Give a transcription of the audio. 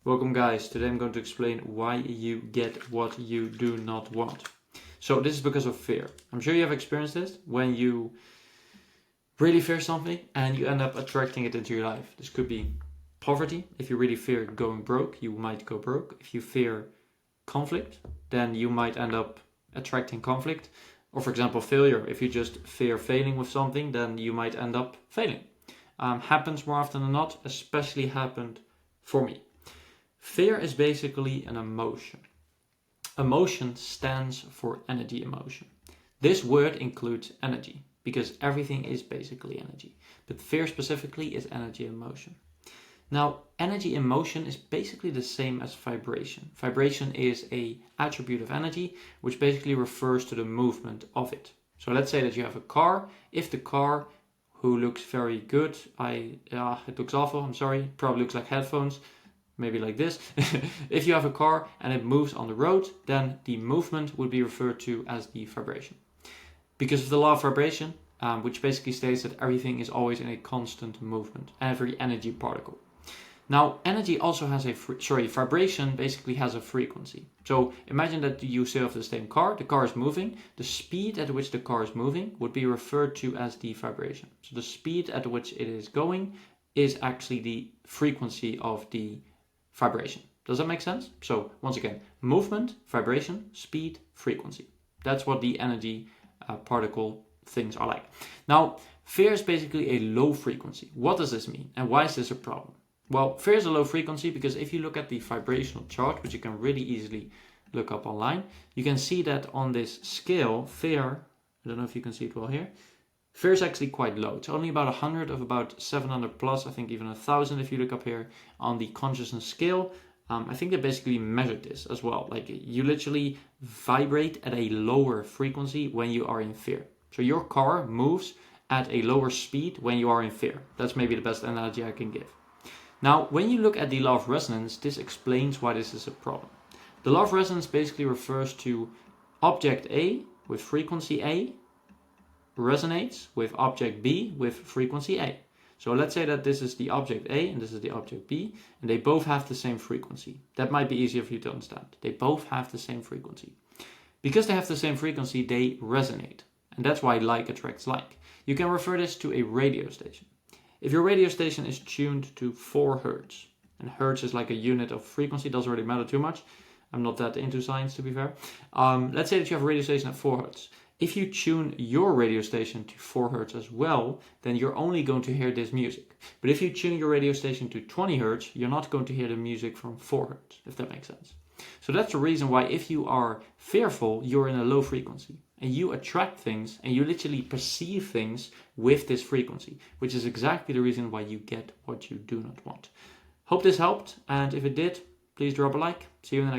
Welcome guys, today I'm going to explain why you get what you do not want. So this is because of fear. I'm sure you have experienced this when you really fear something and you end up attracting it into your life. This could be poverty. If you really fear going broke, you might go broke. If you fear conflict, then you might end up attracting conflict. Or for example, failure. If you just fear failing with something, then you might end up failing. Happens more often than not, especially happened for me. Fear is basically an emotion. Emotion stands for energy emotion. This word includes energy because everything is basically energy. But fear specifically is energy emotion. Now, energy emotion is basically the same as vibration. Vibration is an attribute of energy which basically refers to the movement of it. So let's say that you have a car. If the car, who looks very good, it looks awful, I'm sorry, it probably looks like headphones, maybe like this. If you have a car and it moves on the road, then the movement would be referred to as the vibration. Because of the law of vibration, which basically states that everything is always in a constant movement, every energy particle. Now, energy also has vibration basically has a frequency. So imagine that you still have the same car, the car is moving, the speed at which the car is moving would be referred to as the vibration. So the speed at which it is going is actually the frequency of the vibration. Does that make sense? So once again, movement, vibration, speed, frequency. That's what the energy particle things are like. Now, fear is basically a low frequency. What does this mean? And why is this a problem? Well, fear is a low frequency because if you look at the vibrational chart, which you can really easily look up online, you can see that on this scale, fear, I don't know if you can see it well here, fear is actually quite low. It's only about 100 of about 700 plus, I think even 1,000 if you look up here on the consciousness scale. I think they basically measured this as well. Like you literally vibrate at a lower frequency when you are in fear. So your car moves at a lower speed when you are in fear. That's maybe the best analogy I can give. Now, when you look at the law of resonance, this explains why this is a problem. The law of resonance basically refers to object A with frequency A resonates with object B with frequency A. So let's say that this is the object A and this is the object B, and they both have the same frequency. That might be easier for you to understand. They both have the same frequency. Because they have the same frequency, they resonate. And that's why like attracts like. You can refer this to a radio station. If your radio station is tuned to 4 Hertz, and Hertz is like a unit of frequency, doesn't really matter too much. I'm not that into science, to be fair. Let's say that you have a radio station at 4 Hertz. If you tune your radio station to 4 Hertz as well, then you're only going to hear this music. But if you tune your radio station to 20 Hertz, you're not going to hear the music from 4 Hertz, if that makes sense. So that's the reason why if you are fearful, you're in a low frequency. And you attract things and you literally perceive things with this frequency, which is exactly the reason why you get what you do not want. Hope this helped, and if it did, please drop a like. See you in the next